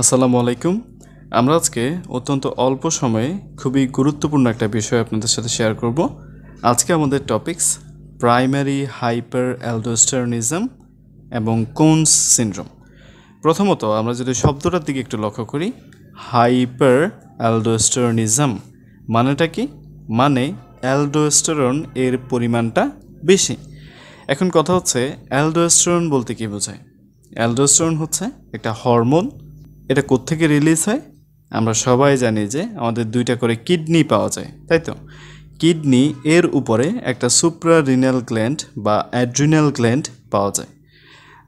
আসসালামু আলাইকুম। আমরা আজকে অত্যন্ত অল্প সময়ে খুবই গুরুত্বপূর্ণ একটা বিষয় আপনাদের সাথে শেয়ার করব। আজকে আমাদের টপিকস প্রাইমারি হাইপার অ্যালডোস্টেরনিজম এবং কোনস সিনড্রোম। প্রথমত আমরা যদি শব্দটার দিকে একটু লক্ষ্য করি, হাইপার অ্যালডোস্টেরনিজম মানেটা কি? মানে অ্যালডোস্টেরন এর পরিমাণটা বেশি। এখন কথা হচ্ছে অ্যালডোস্টেরন বলতে কি বোঝায়? অ্যালডোস্টেরন হচ্ছে একটা হরমোন। এটা কোত্থেকে রিলিজ হয়? আমরা সবাই জানি যে আমাদের দুইটা করে কিডনি পাওয়া যায়, তাই তো? কিডনি এর উপরে একটা সুপ্রারিনাল গ্ল্যান্ড বা অ্যাড্রিনাল গ্ল্যান্ড পাওয়া যায়।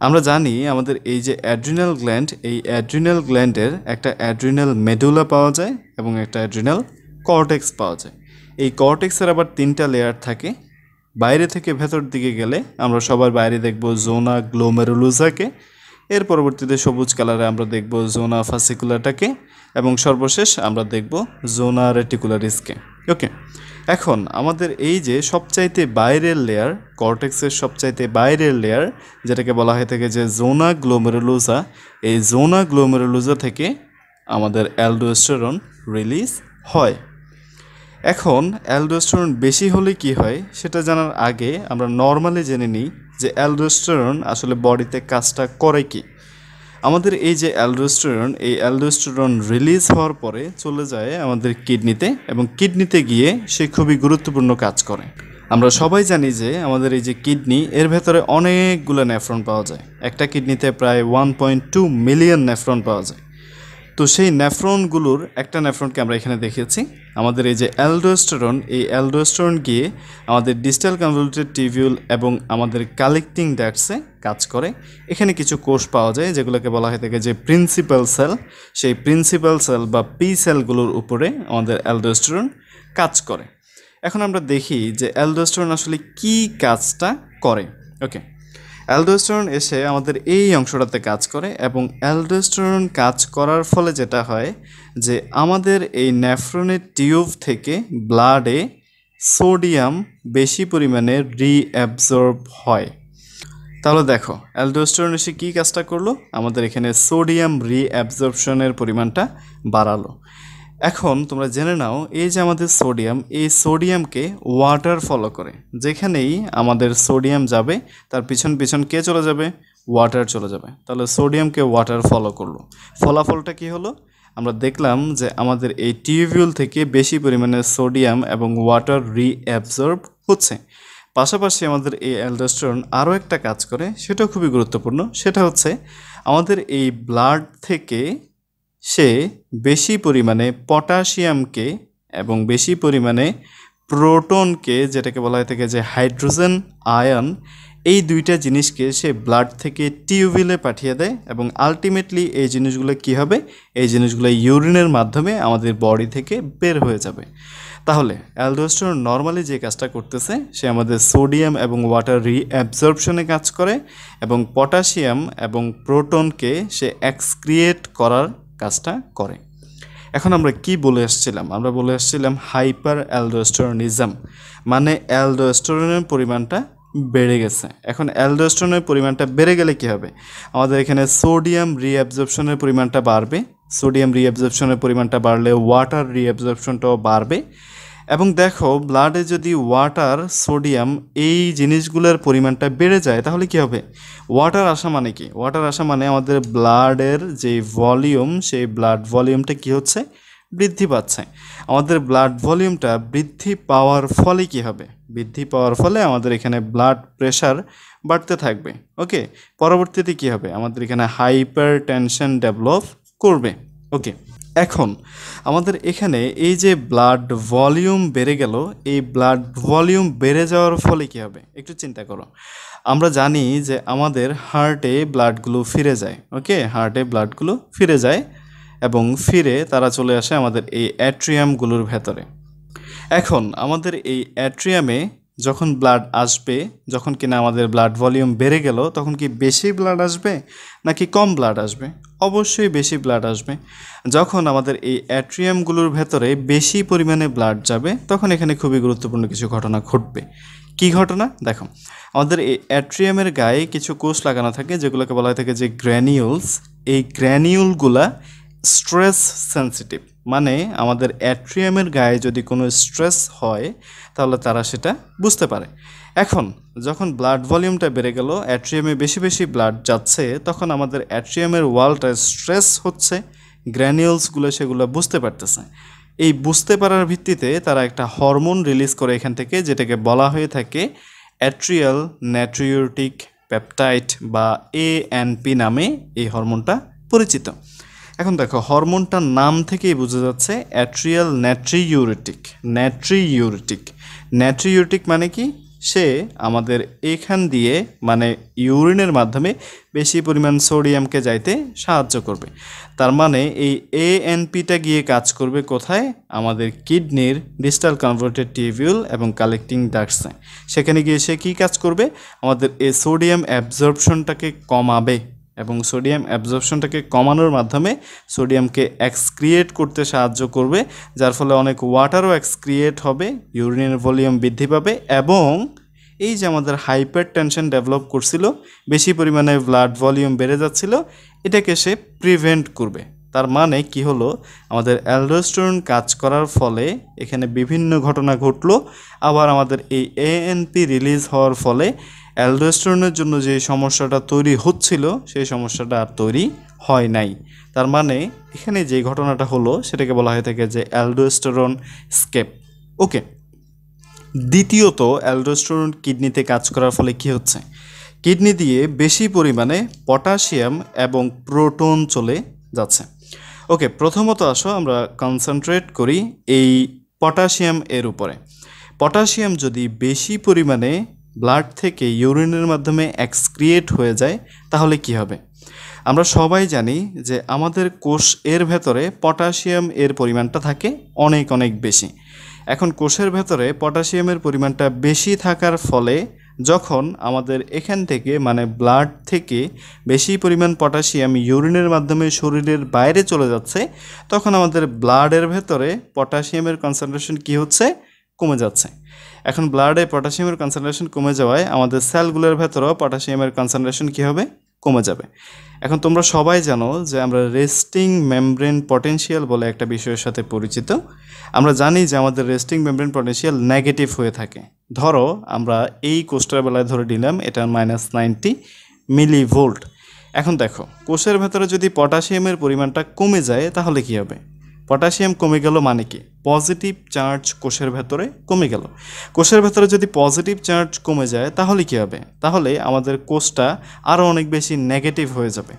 আমরা জানি আমাদের এই যে অ্যাড্রিনাল গ্ল্যান্ড, এই অ্যাড্রিনাল গ্ল্যান্ডের একটা অ্যাড্রিনাল মেডুলা পাওয়া যায় এবং একটা অ্যাড্রিনাল কর্টেক্স পাওয়া যায়। এই কর্টেক্সের আবার 3টা লেয়ার থাকে। বাইরে থেকে ভেতর দিকে গেলে আমরা সবার বাইরে দেখব জোনা গ্লোমেরুলোজাকে, এর পরবর্তীতে সবুজ কালারে আমরা দেখব জোনা ফাসিকুলাটাকে এবং সর্বশেষ আমরা দেখব জোনা রেটিকুলারিসকে। ওকে, এখন আমাদের এই যে সবচাইতে বাইরের লেয়ার, কর্টেক্সের সবচাইতে বাইরের লেয়ার, যেটাকে বলা হয়ে থাকে যে জোনা গ্লোমেরুলোজা, এই জোনা গ্লোমেরুলোজা থেকে আমাদের অ্যালডোস্টেরন রিলিজ হয়। এখন অ্যালডোস্টেরন বেশি হলে কি হয় সেটা জানার আগে আমরা নর্মালি জেনে নিই যে অ্যালডোস্টেরন আসলে বডিতে কাজটা করে কি। আমাদের এই যে অ্যালডোস্টেরন, এই অ্যালডোস্টেরন রিলিজ হওয়ার পরে চলে যায় আমাদের কিডনিতে এবং কিডনিতে গিয়ে সে খুবই গুরুত্বপূর্ণ কাজ করে। আমরা সবাই জানি যে আমাদের এই যে কিডনি, এর ভেতরে অনেকগুলো নেফ্রন পাওয়া যায়। একটা কিডনিতে প্রায় 1.2 মিলিয়ন নেফ্রন পাওয়া যায়। তো সেই নেফ্রনগুলোর একটা নেফ্রনকে আমরা এখানে দেখেছি। আমাদের এই যে অ্যালডোস্টেরন, এই অ্যালডোস্টেরন গিয়ে আমাদের ডিস্টাল কনভলিউটেড টিবিউল এবং আমাদের কালেক্টিং ড্যাক্টসে কাজ করে। এখানে কিছু কোষ পাওয়া যায় যেগুলোকে বলা হয়ে থাকে যে প্রিন্সিপাল সেল। সেই প্রিন্সিপাল সেল বা পি সেলগুলোর উপরে আমাদের অ্যালডোস্টেরন কাজ করে। এখন আমরা দেখি যে অ্যালডোস্টেরন আসলে কী কাজটা করে। ওকে, অ্যালডোস্টেরন এসে আমাদের এই অংশটাতে কাজ করে এবং অ্যালডোস্টেরন কাজ করার ফলে যেটা হয় যে আমাদের এই নেফ্রনের টিউব থেকে ব্লাডে সোডিয়াম বেশি পরিমাণে রিঅ্যাবজর্ব হয়। তাহলে দেখো অ্যালডোস্টেরন এসে কী কাজটা করলো? আমাদের এখানে সোডিয়াম রিঅ্যাবজর্পশনের পরিমাণটা বাড়ালো। এখন তোমরা জেনে নাও, এই যে আমাদের সোডিয়াম, এই সোডিয়ামকে ওয়াটার ফলো করে। যেখানেই আমাদের সোডিয়াম যাবে তার পিছন পিছন কে চলে যাবে? ওয়াটার চলে যাবে। তাহলে সোডিয়ামকে ওয়াটার ফলো করলো। ফলাফলটা কি হলো? আমরা দেখলাম যে আমাদের এই টিউবিউল থেকে বেশি পরিমাণে সোডিয়াম এবং ওয়াটার রিঅ্যাবজর্ব হচ্ছে। পাশাপাশি আমাদের এই অ্যালডোস্টেরন আরও একটা কাজ করে, সেটাও খুবই গুরুত্বপূর্ণ। সেটা হচ্ছে আমাদের এই ব্লাড থেকে সে বেশি পরিমাণে পটাশিয়ামকে এবং বেশি পরিমাণে প্রোটনকে, যেটাকে বলা হয়ে থাকে যে হাইড্রোজেন আয়ন, এই দুইটা জিনিসকে সে ব্লাড থেকে টিউবিলে পাঠিয়ে দেয় এবং আলটিমেটলি এই জিনিসগুলো কী হবে? এই জিনিসগুলো ইউরিনের মাধ্যমে আমাদের বডি থেকে বের হয়ে যাবে। তাহলে অ্যালডোস্টেরন নর্মালি যে কাজটা করতেছে, সে আমাদের সোডিয়াম এবং ওয়াটার রিঅ্যাবজর্পশনে কাজ করে এবং পটাশিয়াম এবং প্রোটনকে সে এক্সক্রিয়েট করার কাজটা করে। এখন আমরা কি বলে আসছিলাম? আমরা বলে আসছিলাম হাইপার অ্যালডোস্টেরনিজম, মানে অ্যালডোস্টেরনের পরিমাণটা বেড়ে গেছে। এখন অ্যালডোস্টেরনের পরিমাণটা বেড়ে গেলে কি হবে? আমাদের এখানে সোডিয়াম রিঅ্যাবজর্পশনের পরিমাণটা বাড়বে। সোডিয়াম রিঅ্যাবজর্পশনের পরিমাণটা বাড়লে ওয়াটার রিঅ্যাবজর্পশনটাও বাড়বে। এবং দেখো, ব্লাডে যদি ওয়াটার, সোডিয়াম এই জিনিসগুলোর পরিমাণটা বেড়ে যায় তাহলে কি হবে? ওয়াটার আসা মানে কি? ওয়াটার আসা মানে আমাদের ব্লাডের যে ভলিউম, সেই ব্লাড ভলিউমটা কি হচ্ছে? বৃদ্ধি পাচ্ছে। আমাদের ব্লাড ভলিউমটা বৃদ্ধি পাওয়ার ফলে কি হবে? বৃদ্ধি পাওয়ার ফলে আমাদের এখানে ব্লাড প্রেশার বাড়তে থাকবে। ওকে, পরবর্তীতে কি হবে? আমাদের এখানে হাইপার টেনশন ডেভেলপ করবে। ওকে, এখন আমাদের এখানে এই যে ব্লাড ভলিউম বেড়ে গেল, এই ব্লাড ভলিউম বেড়ে যাওয়ার ফলে কী হবে? একটু চিন্তা করো। আমরা জানি যে আমাদের হার্টে ব্লাডগুলো ফিরে যায়। ওকে, হার্টে ব্লাডগুলো ফিরে যায় এবং ফিরে তারা চলে আসে আমাদের এই অ্যাট্রিয়ামগুলোর ভেতরে। এখন আমাদের এই অ্যাট্রিয়ামে যখন ব্লাড আসবে, যখন কিনা আমাদের ব্লাড ভলিউম বেড়ে গেল, তখন কি বেশি ব্লাড আসবে নাকি কম ব্লাড আসবে? অবশ্যই বেশি ব্লাড আসবে। যখন আমাদের এই অ্যাট্রিয়ামগুলোর ভেতরে বেশি পরিমাণে ব্লাড যাবে, তখন এখানে খুবই গুরুত্বপূর্ণ কিছু ঘটনা ঘটবে। কী ঘটনা? দেখো, আমাদের এই অ্যাট্রিয়ামের গায়ে কিছু কোষ লাগানো থাকে যেগুলোকে বলা হয়ে থাকে যে গ্র্যানিউলস। এই গ্র্যানিউলগুলা স্ট্রেস সেন্সিটিভ, মানে আমাদের অ্যাট্রিয়ামের গায়ে যদি কোনো স্ট্রেস হয় তাহলে তারা সেটা বুঝতে পারে। এখন যখন ব্লাড ভলিউমটা বেড়ে গেল, অ্যাট্রিয়ামে বেশি বেশি ব্লাড যাচ্ছে, তখন আমাদের অ্যাট্রিয়ামের ওয়ালটা স্ট্রেস হচ্ছে, গ্র্যানিউলসগুলো সেগুলো বুঝতে পারতেছে। এই বুঝতে পারার ভিত্তিতে তারা একটা হরমোন রিলিজ করে এখান থেকে, যেটাকে বলা হয়ে থাকে অ্যাট্রিয়াল নাট্রিউরেটিক পেপটাইড বা ANP নামে এই হরমোনটা পরিচিত। এখন দেখো, হরমোনটার নাম থেকেই বোঝা যাচ্ছে অ্যাট্রিয়াল নাট্রিউরেটিক। নাট্রিউরেটিক মানে কি? সে আমাদের এখান দিয়ে মানে ইউরিনের মাধ্যমে বেশি পরিমাণ সোডিয়ামকে যাইতে সাহায্য করবে। তার মানে এই ANPটা গিয়ে কাজ করবে কোথায়? আমাদের কিডনির ডিস্টাল কনভার্টেড টিউবিউল এবং কালেক্টিং ডাক্টসে। সেখানে গিয়ে সে কী কাজ করবে? আমাদের এই সোডিয়াম অ্যাবজর্পশনটাকে কমাবে, এবং সোডিয়াম অ্যাবজর্পশনটাকে কমানোর মাধ্যমে সোডিয়ামকে এক্সক্রিয়েট করতে সাহায্য করবে, যার ফলে অনেক ওয়াটারও এক্সক্রিয়েট হবে, ইউরিনের ভলিউম বৃদ্ধি পাবে, এবং এই যে আমাদের হাইপার টেনশন ডেভেলপ করছিল, বেশি পরিমাণে ব্লাড ভলিউম বেড়ে যাচ্ছিল, এটাকে সে প্রিভেন্ট করবে। তার মানে কি হলো? আমাদের অ্যালডোস্টেরন কাজ করার ফলে এখানে বিভিন্ন ঘটনা ঘটলো। আবার আমাদের এই ANP রিলিজ হওয়ার ফলে অ্যালডোস্টেরনের জন্য যে সমস্যাটা তৈরি হচ্ছিল, সেই সমস্যাটা আর তৈরি হয় নাই। তার মানে এখানে যে ঘটনাটা হলো সেটাকে বলা হয়ে থাকে যে অ্যালডোস্টেরন স্কেপ। ওকে, দ্বিতীয়ত, অ্যালডোস্টেরন কিডনিতে কাজ করার ফলে কি হচ্ছে? কিডনি দিয়ে বেশি পরিমাণে পটাশিয়াম এবং প্রোটন চলে যাচ্ছে। ওকে, প্রথমত আসো আমরা কনসেন্ট্রেট করি এই পটাশিয়াম এর উপরে। পটাশিয়াম যদি বেশি পরিমাণে ব্লাড থেকে ইউরিনের মাধ্যমে এক্সক্রিয়েট হয়ে যায় তাহলে কি হবে? আমরা সবাই জানি যে আমাদের কোষ এর ভেতরে পটাশিয়াম এর পরিমাণটা থাকে অনেক অনেক বেশি। এখন কোষের ভেতরে পটাশিয়ামের পরিমাণটা বেশি থাকার ফলে যখন আমাদের এখান থেকে মানে ব্লাড থেকে বেশি পরিমাণ পটাশিয়াম ইউরিনের মাধ্যমে শরীরের বাইরে চলে যাচ্ছে, তখন আমাদের ব্লাডের ভেতরে পটাশিয়ামের কনসেন্ট্রেশন কি হচ্ছে? কমে যাচ্ছে। এখন ব্লাডে পটাশিয়ামের কনসেন্ট্রেশন কমে যাওয়ায় আমাদের সেলগুলোর ভেতরেও পটাশিয়ামের কনসেন্ট্রেশন কী হবে? কমে যাবে। এখন তোমরা সবাই জানো যে আমরা রেস্টিং মেমব্রেন পটেনশিয়াল বলে একটা বিষয়ের সাথে পরিচিত। আমরা জানি যে আমাদের রেস্টিং মেমব্রেন পটেনশিয়াল নেগেটিভ হয়ে থাকে। ধরো আমরা এই কোষটার বেলায় ধরে নিলাম এটা -90 মিলিভোল্ট। এখন দেখো, কোষের ভেতরে যদি পটাশিয়ামের পরিমাণটা কমে যায় তাহলে কি হবে? পটাশিয়াম কমে গেল মানে কি? পজিটিভ চার্জ কোষের ভেতরে কমে গেল। কোষের ভেতরে যদি পজিটিভ চার্জ কমে যায় তাহলে কি হবে? তাহলে আমাদের কোষটা আরও অনেক বেশি নেগেটিভ হয়ে যাবে।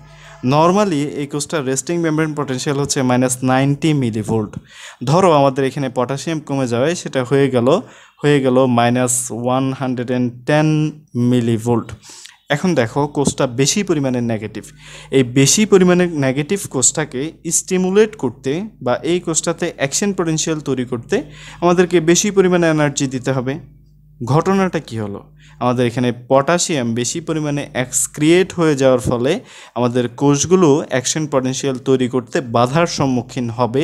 নর্মালি এই কোষটার রেস্টিং মেমব্রেন পটেনশিয়াল হচ্ছে -90 মিলিভোল্ট। ধরো আমাদের এখানে পটাশিয়াম কমে যাওয়ায় সেটা হয়ে গেল -110 মিলিভোল্ট। এখন দেখো, কোষটা বেশি পরিমাণে নেগেটিভ। এই বেশি পরিমাণে নেগেটিভ কোষটাকে স্টিমুলেট করতে বা এই কোষটাতে অ্যাকশন পটেনশিয়াল তৈরি করতে আমাদেরকে বেশি পরিমাণে এনার্জি দিতে হবে। ঘটনাটা কি হলো? আমাদের এখানে পটাশিয়াম বেশি পরিমাণে এক্সক্রিয়েট হয়ে যাওয়ার ফলে আমাদের কোষগুলো অ্যাকশন পটেনশিয়াল তৈরি করতে বাধার সম্মুখীন হবে,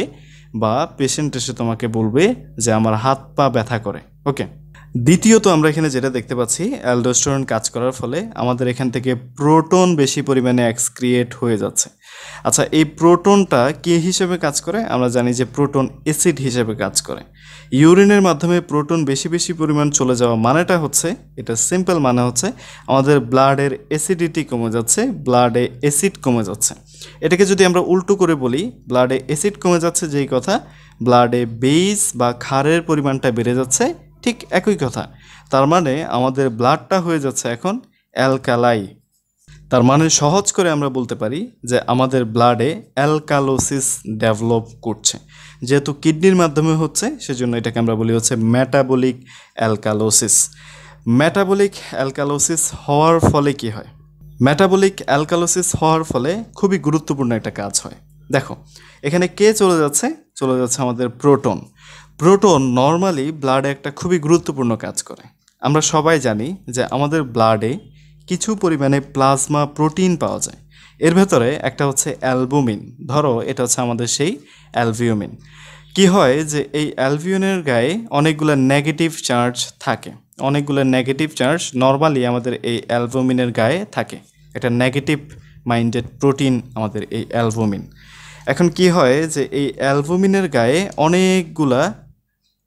বা পেশেন্ট এসে তোমাকে বলবে যে আমার হাত পা ব্যথা করে। ওকে, দ্বিতীয়ত আমরা এখানে যেটা দেখতে পাচ্ছি, অ্যালডোস্টেরন কাজ করার ফলে আমাদের এখান থেকে প্রোটন বেশি পরিমাণে এক্সক্রিয়েট হয়ে যাচ্ছে। আচ্ছা, এই প্রোটনটা কী হিসেবে কাজ করে? আমরা জানি যে প্রোটন অ্যাসিড হিসেবে কাজ করে। ইউরিনের মাধ্যমে প্রোটন বেশি বেশি পরিমাণ চলে যাওয়া মানেটা হচ্ছে, এটা সিম্পল মানে হচ্ছে আমাদের ব্লাডের অ্যাসিডিটি কমে যাচ্ছে, ব্লাডে অ্যাসিড কমে যাচ্ছে। এটাকে যদি আমরা উল্টো করে বলি, ব্লাডে অ্যাসিড কমে যাচ্ছে যেই কথা, ব্লাডে বেস বা ক্ষারের পরিমাণটা বেড়ে যাচ্ছে ঠিক একই কথা। তার মানে আমাদের ব্লাডটা হয়ে যাচ্ছে এখন অ্যালকালাই। তার মানে সহজ করে আমরা বলতে পারি যে আমাদের ব্লাডে অ্যালকালোসিস ডেভেলপ করছে। যেহেতু কিডনির মাধ্যমে হচ্ছে সেজন্য এটাকে আমরা বলি হচ্ছে মেটাবলিক অ্যালকালোসিস। মেটাবলিক অ্যালকালোসিস হওয়ার ফলে কি হয়? মেটাবলিক অ্যালকালোসিস হওয়ার ফলে খুবই গুরুত্বপূর্ণ একটা কাজ হয়। দেখো, এখানে কে চলে যাচ্ছে? চলে যাচ্ছে আমাদের প্রোটন। প্রোটন নর্মালি ব্লাডে একটা খুবই গুরুত্বপূর্ণ কাজ করে। আমরা সবাই জানি যে আমাদের ব্লাডে কিছু পরিমাণে প্লাজমা প্রোটিন পাওয়া যায়। এর ভেতরে একটা হচ্ছে অ্যালবুমিন। ধরো এটা হচ্ছে আমাদের সেই অ্যালভিউমিন। কি হয় যে এই অ্যালভিউমিনের গায়ে অনেকগুলো নেগেটিভ চার্জ থাকে। অনেকগুলো নেগেটিভ চার্জ নর্মালি আমাদের এই অ্যালবুমিনের গায়ে থাকে। এটা নেগেটিভ মাইন্ডেড প্রোটিন আমাদের এই অ্যালবুমিন। এখন কি হয় যে এই অ্যালবুমিনের গায়ে অনেকগুলা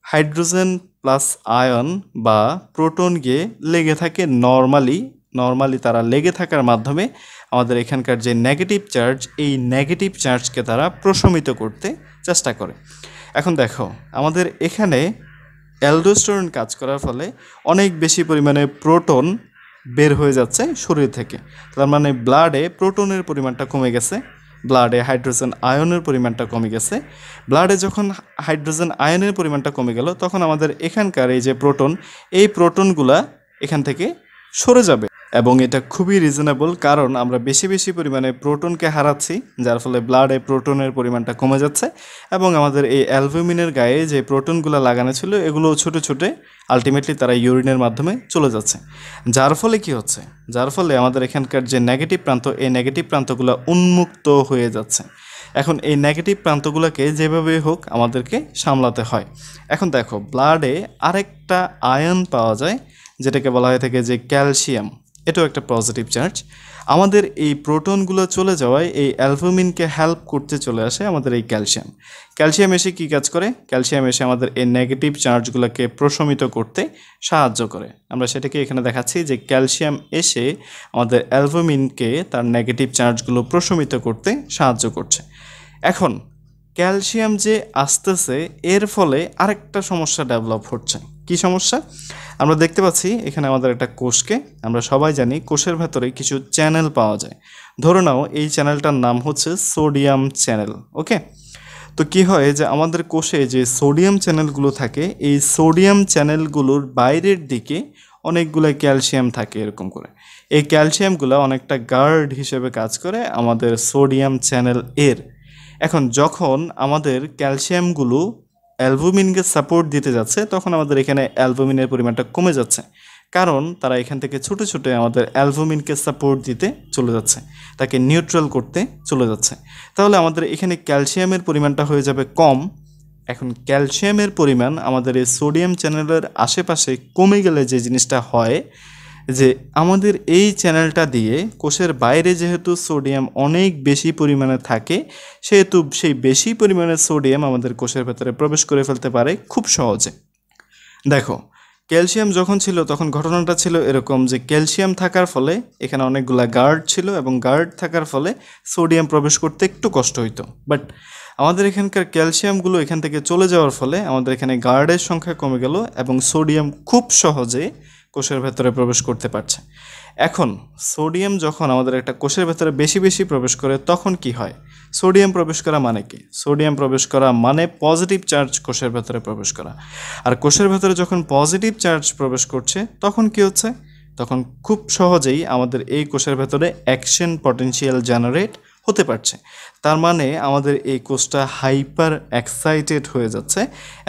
হাইড্রোজেন প্লাস আয়ন বা প্রোটন গিয়ে লেগে থাকে নর্মালি তারা লেগে থাকার মাধ্যমে আমাদের এখানকার যে নেগেটিভ চার্জ, এই নেগেটিভ চার্জকে তারা প্রশমিত করতে চেষ্টা করে। এখন দেখো আমাদের এখানে অ্যালডোস্টেরন কাজ করার ফলে অনেক বেশি পরিমাণে প্রোটন বের হয়ে যাচ্ছে শরীর থেকে। তার মানে ব্লাডে প্রোটনের পরিমাণটা কমে গেছে, ব্লাডে হাইড্রোজেন আয়নের পরিমাণটা কমে গেছে। ব্লাডে যখন হাইড্রোজেন আয়নের পরিমাণটা কমে গেল, তখন আমাদের এখানকার এই যে প্রোটন, এই প্রোটনগুলা এখান থেকে সরে যাবে। এবং এটা খুবই রিজনেবল, কারণ আমরা বেশি বেশি পরিমাণে প্রোটনকে হারাচ্ছি, যার ফলে ব্লাডে প্রোটনের পরিমাণটা কমে যাচ্ছে। এবং আমাদের এই অ্যালবুমিনের গায়ে যে প্রোটনগুলো লাগানো ছিল, এগুলো ছোটো ছোটো আলটিমেটলি তারা ইউরিনের মাধ্যমে চলে যাচ্ছে। যার ফলে কি হচ্ছে? যার ফলে আমাদের এখানকার যে নেগেটিভ প্রান্ত, এই নেগেটিভ প্রান্তগুলো উন্মুক্ত হয়ে যাচ্ছে। এখন এই নেগেটিভ প্রান্তগুলোকে যেভাবে হোক আমাদেরকে সামলাতে হয়। এখন দেখো ব্লাডে আরেকটা আয়ন পাওয়া যায়, যেটাকে বলা হয়ে থাকে যে ক্যালসিয়াম। এটাও একটা পজিটিভ চার্জ। আমাদের এই প্রোটনগুলো চলে যাওয়ায় এই অ্যালবুমিনকে হেল্প করতে চলে আসে আমাদের এই ক্যালসিয়াম। ক্যালসিয়াম এসে কী কাজ করে? ক্যালসিয়াম এসে আমাদের এই নেগেটিভ চার্জগুলোকে প্রশমিত করতে সাহায্য করে। আমরা সেটাকে এখানে দেখাচ্ছি যে ক্যালসিয়াম এসে আমাদের অ্যালবুমিনকে তার নেগেটিভ চার্জগুলো প্রশমিত করতে সাহায্য করছে। এখন ক্যালসিয়াম যে আসতেছে, এর ফলে আরেকটা সমস্যা ডেভেলপ হচ্ছে। কি সমস্যা? আমরা দেখতে পাচ্ছি এখানে আমাদের একটা কোষকে, আমরা সবাই জানি কোষের ভেতরে কিছু চ্যানেল পাওয়া যায়। ধরে নাও এই চ্যানেলটার নাম হচ্ছে সোডিয়াম চ্যানেল। ওকে, তো কি হয় যে আমাদের কোষে যে সোডিয়াম চ্যানেলগুলো থাকে, এই সোডিয়াম চ্যানেলগুলোর বাইরের দিকে অনেকগুলো ক্যালসিয়াম থাকে এরকম করে। এই ক্যালসিয়ামগুলো অনেকটা গার্ড হিসেবে কাজ করে আমাদের সোডিয়াম চ্যানেল এর। এখন যখন আমাদের ক্যালসিয়ামগুলো অ্যালবুমিনকে সাপোর্ট দিতে যাচ্ছে, তখন আমাদের এখানে অ্যালবুমিনের পরিমাণটা কমে যাচ্ছে, কারণ তারা এখান থেকে ছোটো ছোটো আমাদের অ্যালবুমিনকে সাপোর্ট দিতে চলে যাচ্ছে, তাকে নিউট্রাল করতে চলে যাচ্ছে। তাহলে আমাদের এখানে ক্যালসিয়ামের পরিমাণটা হয়ে যাবে কম। এখন ক্যালসিয়ামের পরিমাণ আমাদের এই সোডিয়াম চ্যানেলের আশেপাশে কমে গেলে যে জিনিসটা হয়, যে আমাদের এই চ্যানেলটা দিয়ে কোষের বাইরে যেহেতু সোডিয়াম অনেক বেশি পরিমাণে থাকে, সেহেতু সেই বেশি পরিমাণে সোডিয়াম আমাদের কোষের ভেতরে প্রবেশ করে ফেলতে পারে খুব সহজে। দেখো ক্যালসিয়াম যখন ছিল, তখন ঘটনাটা ছিল এরকম যে ক্যালসিয়াম থাকার ফলে এখানে অনেকগুলা গার্ড ছিল, এবং গার্ড থাকার ফলে সোডিয়াম প্রবেশ করতে একটু কষ্ট হইতো। বাট আমাদের এখানকার ক্যালসিয়ামগুলো এখান থেকে চলে যাওয়ার ফলে আমাদের এখানে গার্ডের সংখ্যা কমে গেল, এবং সোডিয়াম খুব সহজে কোষের ভেতরে প্রবেশ করতে পারছে। এখন সোডিয়াম যখন আমাদের একটা কোষের ভেতরে বেশি বেশি প্রবেশ করে, তখন কি হয়? সোডিয়াম প্রবেশ করা মানে কি? সোডিয়াম প্রবেশ করা মানে পজিটিভ চার্জ কোষের ভেতরে প্রবেশ করা। আর কোষের ভেতরে যখন পজিটিভ চার্জ প্রবেশ করছে, তখন কি হচ্ছে? তখন খুব সহজেই আমাদের এই কোষের ভেতরে অ্যাকশন পটেনশিয়াল জেনারেট হতে পারছে। তার মানে আমাদের এই কোষটা হাইপার এক্সাইটেড হয়ে যাচ্ছে,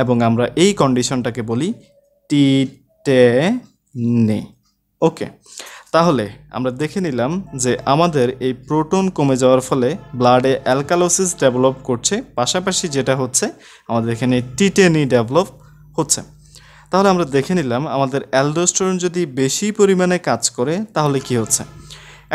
এবং আমরা এই কন্ডিশনটাকে বলি টিটেনি। ওকে, তাহলে আমরা দেখে নিলাম যে আমাদের এই প্রোটন কমে যাওয়ার ফলে ব্লাডে অ্যালকালোসিস ডেভেলপ করছে, পাশাপাশি যেটা হচ্ছে আমাদের এখানে টিটেনি ডেভেলপ হচ্ছে। তাহলে আমরা দেখে নিলাম আমাদের অ্যালডোস্টেরন যদি বেশি পরিমাণে কাজ করে তাহলে কি হচ্ছে।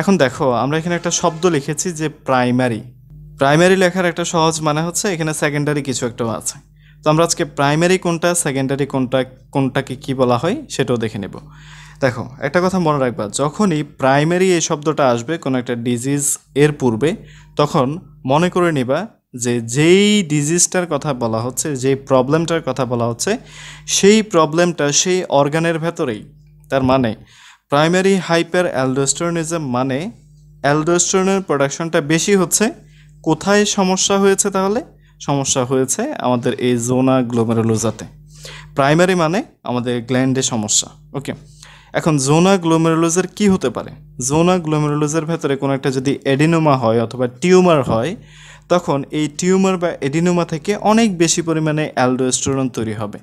এখন দেখো আমরা এখানে একটা শব্দ লিখেছি যে প্রাইমারি লেখার একটা সহজ মানে হচ্ছে এখানে সেকেন্ডারি কিছু একটা আছে। তো আমরা আজকে প্রাইমারি কোনটা, সেকেন্ডারি কোনটা, কোনটাকে কি বলা হয় সেটাও দেখে নেব। দেখো একটা কথা মনে রাখবা, যখনই প্রাইমারি এই শব্দটা আসবে কোনো একটা ডিজিজ এর পূর্বে, তখন মনে করে নিবা যে যেই ডিজিজটার কথা বলা হচ্ছে, যেই প্রবলেমটার কথা বলা হচ্ছে, সেই প্রবলেমটা সেই অর্গানের ভেতরেই। তার মানে প্রাইমারি হাইপার অ্যালডোস্টেরনিজম মানে অ্যালডোস্টেরনের প্রোডাকশনটা বেশি হচ্ছে। কোথায় সমস্যা হয়েছে? তাহলে সমস্যা হয়েছে আমাদের এই জোনা গ্লোমেরুলোজাতে। প্রাইমারি মানে আমাদের গ্ল্যান্ডে সমস্যা। ওকে, এখন জোনা গ্লোমেরুলোজের কি হতে পারে? জোনা গ্লোমেরুলোজের ভেতরে কোনো একটা যদি এডিনোমা হয় অথবা টিউমার হয়, তখন এই টিউমার বা এডিনোমা থেকে অনেক বেশি পরিমাণে অ্যালডোস্টেরন তৈরি হবে,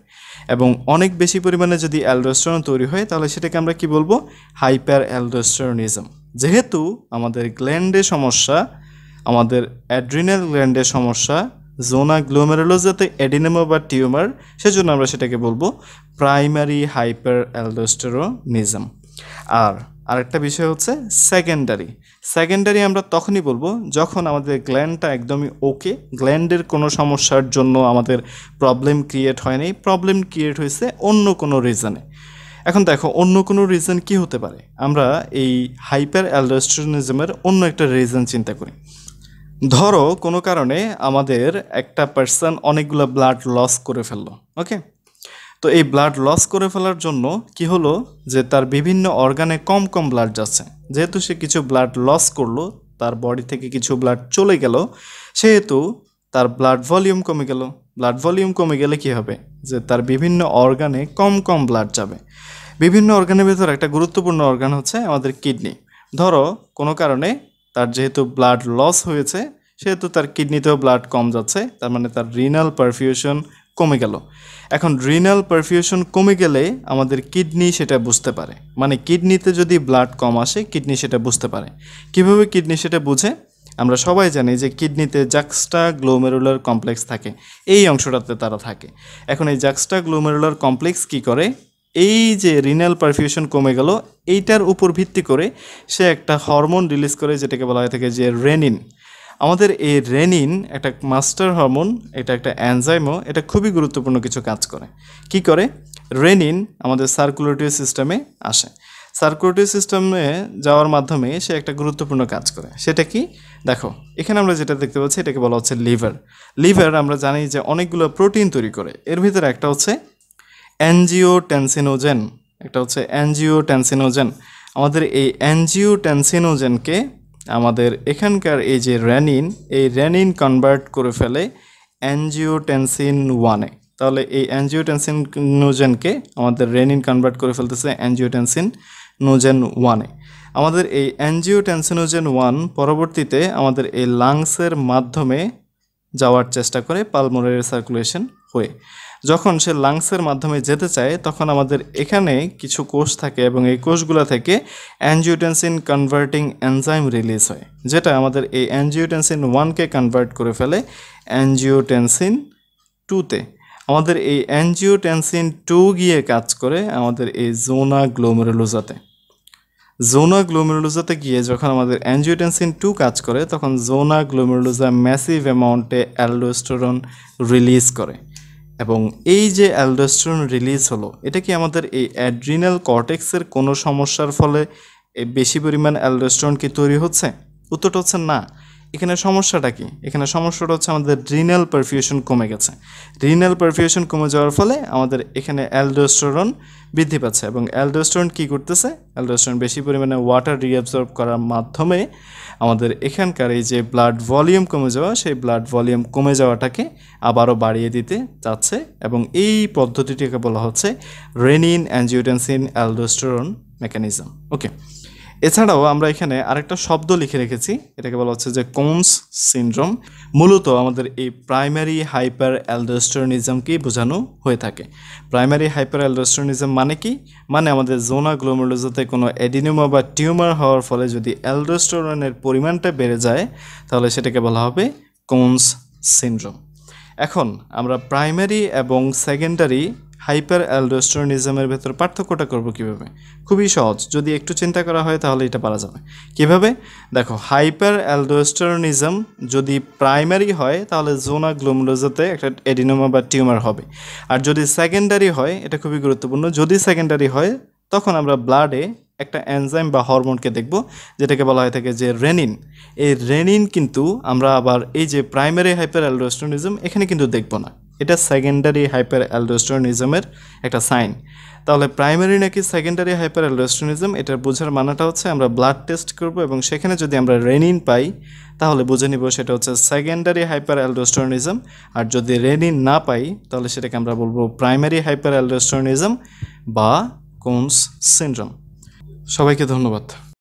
এবং অনেক বেশি পরিমাণে যদি অ্যালডোস্টেরন তৈরি হয় তাহলে সেটাকে আমরা কি বলবো? Hyper aldosteronism. যেহেতু আমাদের গ্ল্যান্ডে সমস্যা, আমাদের অ্যাড্রিনাল গ্ল্যান্ডে সমস্যা, জোনা গ্লোমেরুলোজাতে এডিনোমা বা টিউমার, সেজন্য আমরা সেটাকে বলবো প্রাইমারি হাইপার অ্যালডোস্টেরনিজম। আর আরেকটা বিষয় হচ্ছে সেকেন্ডারি আমরা তখনই বলবো যখন আমাদের গ্ল্যান্ডটা একদমই ওকে, গ্ল্যান্ডের কোনো সমস্যার জন্য আমাদের প্রবলেম ক্রিয়েট হয়নি, প্রবলেম ক্রিয়েট হয়েছে অন্য কোনো রিজনে। এখন দেখো অন্য কোনো রিজন কি হতে পারে, আমরা এই হাইপার অ্যালডোস্টেরনিজমের অন্য একটা রিজন চিন্তা করি। ধরো কোনো কারণে আমাদের একটা পার্সন অনেকগুলো ব্লাড লস করে ফেললো, ওকে। তো এই ব্লাড লস করে ফেলার জন্য কি হলো যে তার বিভিন্ন অর্গানে কম কম ব্লাড যাচ্ছে, যেহেতু সে কিছু ব্লাড লস করলো, তার বডি থেকে কিছু ব্লাড চলে গেল, সেহেতু তার ব্লাড ভলিউম কমে গেল। ব্লাড ভলিউম কমে গেলে কি হবে, যে তার বিভিন্ন অর্গানে কম কম ব্লাড যাবে। বিভিন্ন অর্গানের ভেতর একটা গুরুত্বপূর্ণ অর্গান হচ্ছে আমাদের কিডনি। ধরো কোনো কারণে তার যেহেতু ব্লাড লস হয়েছে, সেহেতু তার কিডনিতেও ব্লাড কম যাচ্ছে, তার মানে তার রিনাল পারফিউশন কমে গেল। এখন রিনাল পারফিউশন কমে গেলে আমাদের কিডনি সেটা বুঝতে পারে, মানে কিডনিতে যদি ব্লাড কম আসে কিডনি সেটা বুঝতে পারে। কিভাবে কিডনি সেটা বুঝে, আমরা সবাই জানি যে কিডনিতে জাক্সটা গ্লোমেরুলার কমপ্লেক্স থাকে, এই অংশটাতে তারা থাকে। এখন এই জাক্সটা গ্লোমেরুলার কমপ্লেক্স কি করে, এই যে রিনাল পারফিউশন কমে গেল এইটার উপর ভিত্তি করে সে একটা হরমোন রিলিজ করে, যেটাকে বলা হয়ে থাকে যে রেনিন। আমাদের এই রেনিন একটা মাস্টার হরমোন, এটা একটা এনজাইমও, এটা খুবই গুরুত্বপূর্ণ কিছু কাজ করে। কি করে, রেনিন আমাদের সার্কুলেটরি সিস্টেমে আসে, সার্কুলেটরি সিস্টেমে যাওয়ার মাধ্যমে সে একটা গুরুত্বপূর্ণ কাজ করে। সেটা কি, দেখো এখানে আমরা যেটা দেখতে পাচ্ছি এটাকে বলা হচ্ছে লিভার আমরা জানি যে অনেকগুলো প্রোটিন তৈরি করে, এর ভিতরে একটা হচ্ছে অ্যাঞ্জিওটেনসিনোজেন, আমাদের এই অ্যাঞ্জিওটেনসিনোজেনকে আমাদের এখানকার এই যে রেনিন কনভার্ট করে ফেলে অ্যাঞ্জিওটেনসিন 1-এ। তাহলে এই অ্যাঞ্জিওটেনসিনোজেনকে আমাদের রেনিন কনভার্ট করে ফেলতেছে অ্যাঞ্জিওটেনসিনোজেন 1-এ। আমাদের এই অ্যাঞ্জিওটেনসিনোজেন 1 পরবর্তীতে আমাদের এই লাংসের মাধ্যমে যাওয়ার চেষ্টা করে পালমোনারি সার্কুলেশন হয়ে। যখন সে লাংসের মাধ্যমে যেতে চায় তখন আমাদের এখানে কিছু কোষ থাকে এবং এই কোষগুলো থেকে অ্যাঞ্জিওটেনসিন কনভার্টিং এনজাইম রিলিজ হয়, যেটা আমাদের এই অ্যাঞ্জিওটেনসিন 1-কে কনভার্ট করে ফেলে অ্যাঞ্জিওটেনসিন 2-তে। আমাদের এই অ্যাঞ্জিওটেনসিন 2 গিয়ে কাজ করে আমাদের এই জোনা গ্লোমেরুলোজাতে গিয়ে যখন আমাদের অ্যাঞ্জিওটেনসিন 2 কাজ করে তখন জোনা গ্লোমেরুলোজা ম্যাসিভ অ্যামাউন্টে অ্যালডোস্টেরন রিলিজ করে। এবং এই যে অ্যালডোস্টেরন রিলিজ হলো, এটা কি আমাদের এই অ্যাড্রিনাল কর্টেক্সের কোনো সমস্যার ফলে বেশি পরিমাণ অ্যালডোস্টেরন কি তৈরি হচ্ছে? উত্তরটা হচ্ছে না। এখানে সমস্যাটা কি, এখানে সমস্যাটা হচ্ছে আমাদের রিনাল পারফিউশন কমে গেছে। রিনাল পারফিউশন কমে যাওয়ার ফলে আমাদের এখানে অ্যালডোস্টেরন বৃদ্ধি পাচ্ছে এবং অ্যালডোস্টেরন কি করতেছে, অ্যালডোস্টেরন বেশি পরিমাণে ওয়াটার রিঅ্যাবজর্ব করার মাধ্যমে আমাদের এখানকার এই যে ব্লাড ভলিউম কমে যাওয়া, সেই ব্লাড ভলিউম কমে যাওয়াটাকে আবারও বাড়িয়ে দিতে চাচ্ছে এবং এই পদ্ধতিটিকে বলা হচ্ছে রেনিন অ্যাঞ্জিওটেনসিন অ্যালডোস্টেরন মেকানিজম। ওকে, এছাড়াও আমরা এখানে আরেকটা শব্দ লিখে রেখেছি, এটাকে বলা হচ্ছে যে কোনস সিনড্রোম। মূলত আমাদের এই প্রাইমারি হাইপার অ্যালডোস্টেরনিজমকেই বোঝানো হয়ে থাকে। প্রাইমারি হাইপার অ্যালডোস্টেরনিজম মানে কি, মানে আমাদের জোনা গ্লোমেরুলোজাতে কোনো এডিনোমা বা টিউমার হওয়ার ফলে যদি অ্যালডোস্টেরনের পরিমাণটা বেড়ে যায় তাহলে সেটাকে বলা হবে কোনস সিনড্রোম। এখন আমরা প্রাইমারি এবং সেকেন্ডারি হাইপার অ্যালডোস্টেরনিজমের ভেতর পার্থক্যটা করব কিভাবে? খুবই সহজ, যদি একটু চিন্তা করা হয় তাহলে এটা পারা যাবে। কিভাবে? দেখো, হাইপার অ্যালডোস্টেরনিজম যদি প্রাইমারি হয় তাহলে জোনা গ্লোমেরুলোজাতে একটা এডিনোমা বা টিউমার হবে, আর যদি সেকেন্ডারি হয়, এটা খুবই গুরুত্বপূর্ণ, যদি সেকেন্ডারি হয় তখন আমরা ব্লাডে একটা এনজাইম বা হরমোনকে দেখব যেটাকে বলা হয়ে থাকে যে রেনিন। এই রেনিন কিন্তু আমরা আবার এই যে প্রাইমারি হাইপার অ্যালডোস্টেরনিজম এখানে কিন্তু দেখব না, এটা সেকেন্ডারি হাইপার অ্যালডোস্টেরনিজমের একটা সাইন। তাহলে প্রাইমারি নাকি সেকেন্ডারি হাইপার অ্যালডোস্টেরনিজম, এটার বোঝার মানেটা হচ্ছে আমরা ব্লাড টেস্ট করব এবং সেখানে যদি আমরা রেনিন পাই তাহলে বুঝে নিব সেটা হচ্ছে সেকেন্ডারি হাইপার অ্যালডোস্টেরনিজম, আর যদি রেনিন না পাই তাহলে সেটাকে আমরা বলবো প্রাইমারি হাইপার অ্যালডোস্টেরনিজম বা কোনস সিনড্রোম। সবাইকে ধন্যবাদ।